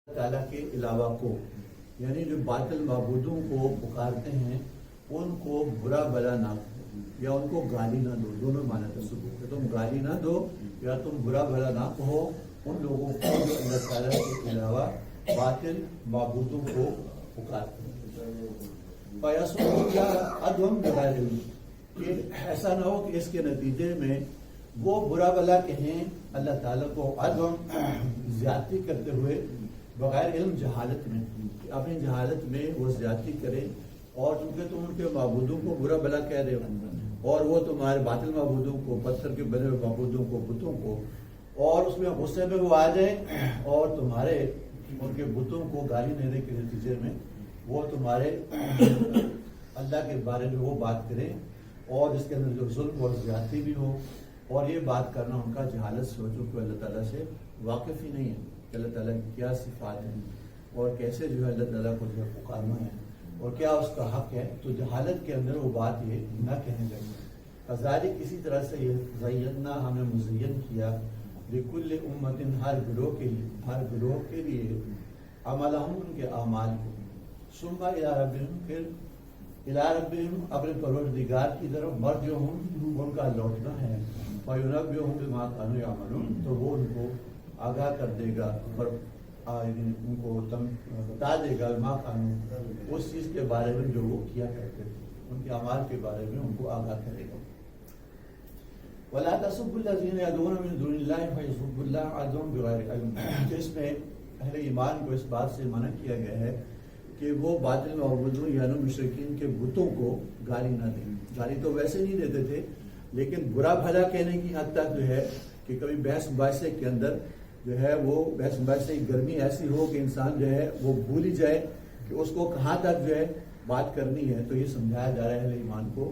تعالیٰ کے علاوہ کو، یعنی جو باطل معبودوں کو پکارتے ہیں ان کو برا بلا نہ کہو یا ان کو گالی نہ دو، دونوں معنی تصور کہ تم گالی نہ دو یا تم برا بلا نہ کہو ان لوگوں کو جو اللہ تعالیٰ کے علاوہ باطل معبودوں کو پکارتے ہیں۔ کہ ایسا نہ ہو کہ اس کے نتیجے میں وہ برا بلا کہیں اللہ تعالیٰ کو عدم زیادتی کرتے ہوئے بغیر علم جہالت میں، اپنی جہالت میں وہ زیادتی کرے، اور چونکہ تم ان کے معبودوں کو برا بلا کہہ رہے ہو اور وہ تمہارے باطل معبودوں کو، پتھر کے بنے ہوئے معبودوں کو، بتوں کو، اور اس میں غصے میں وہ آ جائیں اور تمہارے ان کے بتوں کو گالی دینے کے نتیجے میں وہ تمہارے اللہ کے بارے میں وہ بات کریں اور اس کے اندر جو ظلم اور زیادتی بھی ہو، اور یہ بات کرنا ان کا جہالت سے ہو، چونکہ اللہ تعالیٰ سے واقف ہی نہیں ہے کہ اللہ تعالیٰ کی کیا صفات ہیں اور کیسے جو ہے اللہ تعالیٰ کو جو ہے پکارنا ہے اور کیا اس کا حق ہے، تو جہالت کے اندر وہ بات یہ نہ کہنے لگے۔ کذالک اسی طرح سے یہ زینا ہمیں مزین کیا لکل امت ہر گروہ کے لیے عملہم ان کے اعمال کو، ثم الی ربہم پھر الی ربہم اپنے پروردگار کی طرف مرجعہم ان کا لوٹنا ہے، فینبئہم بما کانوا یعملون تو وہ ان کو آگاہ کر دے گا اور ان کو بتا دے گا ما کانوا اس چیز کے بارے میں جو وہ کیا کرتے تھے، ان کے اعمال کے بارے میں ان کو آگاہ کرے گا۔ وَلَا تَسُبُّوا الَّذِينَ يَدْعُونَ مِن دُونِ اللَّهِ فَيَسُبُّوا اللَّهَ عَدْوًا بِغَيْرِ عِلْمٍ، جس میں اہل ایمان کو اس بات سے منع کیا گیا ہے کہ وہ باطل معبودوں یعنی مشرکین کے بتوں کو گالی نہ دیں۔ گالی تو ویسے نہیں دیتے تھے، لیکن برا بھلا کہنے کی حد تک جو ہے کہ کبھی بحث مباحثے کے اندر جو ہے وہ بحث مباحثے کی گرمی ایسی ہو کہ انسان جو ہے وہ بھول ہی جائے کہ اس کو کہاں تک جو ہے بات کرنی ہے، تو یہ سمجھایا جا رہا ہے اہل ایمان کو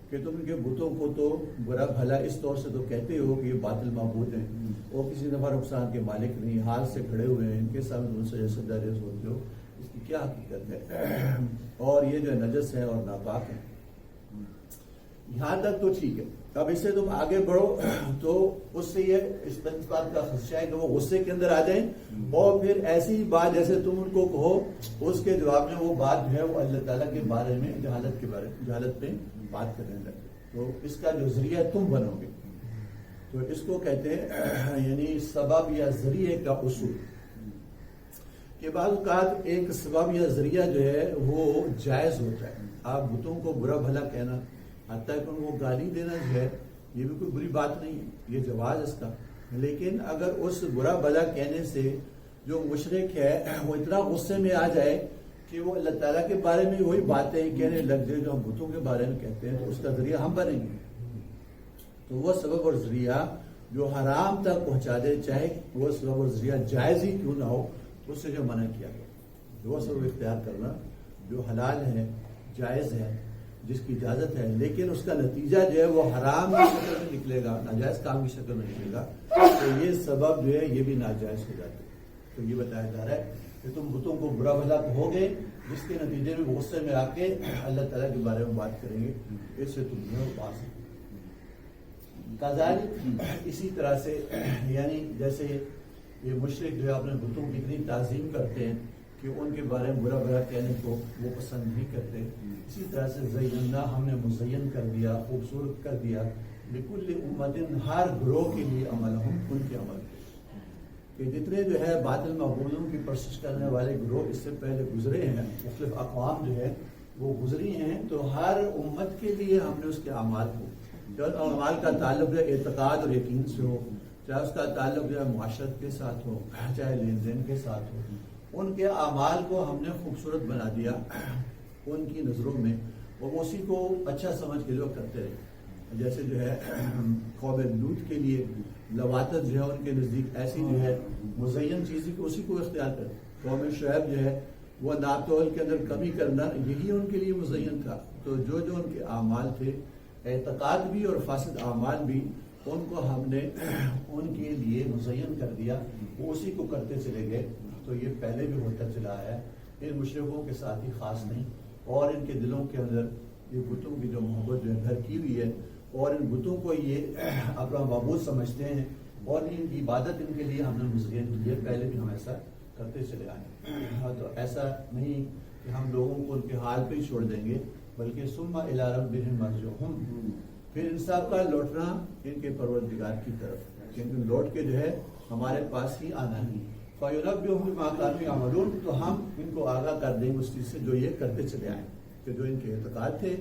کہ تم ان کے بتوں کو تو برا بھلا اس طور سے تو کہتے ہو کہ یہ باطل معبود ہیں، وہ کسی نفع نقصان کے مالک نہیں، حال سے کھڑے ہوئے ہیں، ان کے سامنے ان سے سجدہ ریز ہوتے ہو، اس کی کیا حقیقت ہے، اور یہ جو ہے نجس ہے اور ناپاک ہے۔ یہاں تک تو ٹھیک ہے۔ اب اس سے تم آگے بڑھو تو اس سے یہ اس بات کا خدشہ ہے کہ وہ غصے کے اندر آ جائیں اور پھر ایسی بات جیسے تم ان کو کہو اس کے جواب میں وہ بات جو ہے وہ اللہ تعالیٰ کے بارے میں جہالت میں بات کرنے لگے، تو اس کا جو ذریعہ تم بنو گے، تو اس کو کہتے ہیں یعنی سبب یا ذریعے کا اصول کہ بعض اوقات ایک سبب یا ذریعہ جو ہے وہ جائز ہوتا ہے۔ آپ بتوں کو برا بھلا کہنا، حتیٰ کہ ان کو گالی دینا جو ہے یہ بھی کوئی بری بات نہیں ہے، یہ جواز اس کا، لیکن اگر اس برا بھلا کہنے سے جو مشرک ہے وہ اتنا غصے میں آ جائے کہ وہ اللہ تعالیٰ کے بارے میں وہی باتیں کہنے لگ جائے جو ہم بتوں کے بارے میں کہتے ہیں، تو اس کا ذریعہ ہم بنیں گے، تو وہ سبب اور ذریعہ جو حرام تک پہنچا دے، چاہے وہ سبب اور ذریعہ جائز ہی کیوں نہ ہو، تو اس سے جو منع کیا گیا وہ سبب اختیار کرنا جو حلال ہے، جائز ہے، جس کی اجازت ہے، لیکن اس کا نتیجہ جو ہے وہ حرام کی شکل میں نکلے گا، ناجائز کام کی شکل میں نکلے گا، تو یہ سبب جو ہے یہ بھی ناجائز ہو جاتا ہے۔ تو یہ بتایا جا رہا ہے کہ تم بتوں کو برا بھلا کہو گے جس کے نتیجے میں غصے میں آ کے اللہ تعالیٰ کے بارے میں بات کریں گے، اس سے تم جو پا سکتے۔ کذالک اسی طرح سے یعنی جیسے یہ مشرک جو ہے اپنے بتوں کی اتنی تعظیم کرتے ہیں کہ ان کے بارے میں برا بھلا کہنے کو وہ پسند نہیں کرتے، اسی طرح سے زینا ہم نے مزین کر دیا، خوبصورت کر دیا لکل امت ہر گروہ کے لیے عملہم ان کے عمل کہ جتنے جو ہے باطل معبودوں کی پرستش کرنے والے گروہ اس سے پہلے گزرے ہیں، مختلف اقوام جو ہے وہ گزری ہیں، تو ہر امت کے لیے ہم نے اس کے اعمال کو، جب اعمال کا تعلق جو اعتقاد اور یقین سے ہو، چاہے اس کا تعلق جو ہے معاشرت کے ساتھ ہو، چاہے لین دین کے ساتھ ہو، ان کے اعمال کو ہم نے خوبصورت بنا دیا ان کی نظروں میں، اور اسی کو اچھا سمجھ کے لوگ کرتے رہے۔ جیسے جو ہے قوم لوط کے لیے لواطت جو ہے ان کے نزدیک ایسی جو ہے مزین چیزیں کہ اسی کو اختیار کرتے، قوم شعیب جو ہے وہ ناپتول کے اندر کمی کرنا یہی ان کے لیے مزین تھا، تو جو جو ان کے اعمال تھے، اعتقاد بھی اور فاسد اعمال بھی، ان کو ہم نے ان کے لیے مزین کر دیا، وہ اسی کو کرتے چلے گئے۔ تو یہ پہلے بھی ہوتا چلا ہے، ان مشرکوں کے ساتھ ہی خاص نہیں، اور ان کے دلوں کے اندر یہ بتوں کی جو محبت جو ہے گھر کی ہوئی ہے، اور ان بتوں کو یہ اپنا معبود سمجھتے ہیں، اور ان کی عبادت ان کے لیے ہم نے مزین کی ہے، پہلے بھی ہم ایسا کرتے چلے آئیں. تو ایسا نہیں کہ ہم لوگوں کو ان کے حال پہ ہی چھوڑ دیں گے، بلکہ ثم الی ربہم مرجعہم، پھر ان سب کا لوٹنا ان کے پروردگار کی طرف، کیونکہ لوٹ کے جو ہے ہمارے پاس ہی آنا ہی. فَيُنَبِّئُهُم بِمَا كَانُوا يَعْمَلُونَ، تو ہم ان کو آگاہ کر دیں گے اس چیز سے جو یہ کرتے چلے آئیں، کہ جو ان کے اعتقاد تھے،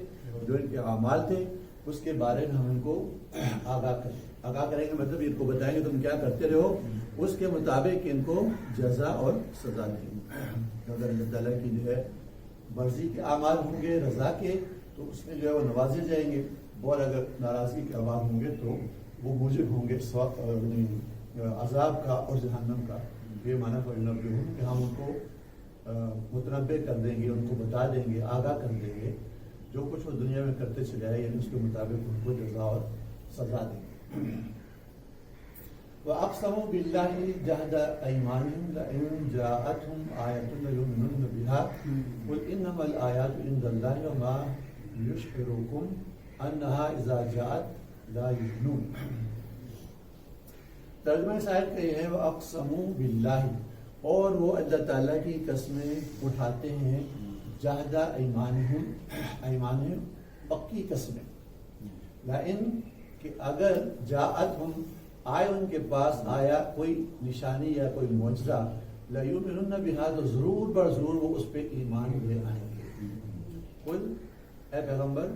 جو ان کے اعمال تھے، اس کے بارے میں ہم ان کو آگاہ کریں گے. مطلب ان کو بتائیں گے تم کیا کرتے رہو، اس کے مطابق ان کو جزا اور سزا دیں گے. اگر اللہ تعالیٰ کی جو ہے مرضی کے اعمال ہوں گے، رضا کے، تو اس میں جو ہے وہ نوازے جائیں گے، اور اگر ناراضگی کے اعمال ہوں گے تو وہ موجب ہوں گے عذاب کا اور جہنم کا. یہ معنی فَيُنَبِّئُهُم کہ ہم ان کو متنبع کر دیں گے، ان کو بتا دیں گے، آگاہ کر دیں گے جو کچھ وہ دنیا میں کرتے چلے آئے، یعنی اس کے مطابق ان کو جزا اور سزا دیں گے. وَأَقْسَمُوا بِاللَّهِ جَهْدَ أَيْمَانِهِمْ لَئِن جَاءَتْهُمْ آيَةٌ لَيُؤْمِنُنَّ بِهَا قُلْ إِنَّمَا الْآيَاتُ عِندَ اللَّهِ وَمَا يُشْعِرُكُمْ أَنَّهَا إِذَا جَاءَتْ لَا يُؤْمِنُونَ. ترجمہ اس آیت کا یہ ہے وَأَقْسَمُوا بِاللَّهِ، اور وہ اللہ تعالیٰ کی قسمیں اٹھاتے ہیں، جَهْدَ أَيْمَانِهِمْ پکی قسمیں، لَئِن کہ اگر جاءتہم آئے ان کے پاس آیا کوئی نشانی یا کوئی معجزہ، لَيُؤْمِنُنَّ بِهَا تو ضرور بر ضرور وہ اس پہ ایمان لے آئیں گے. قل اے پیغمبر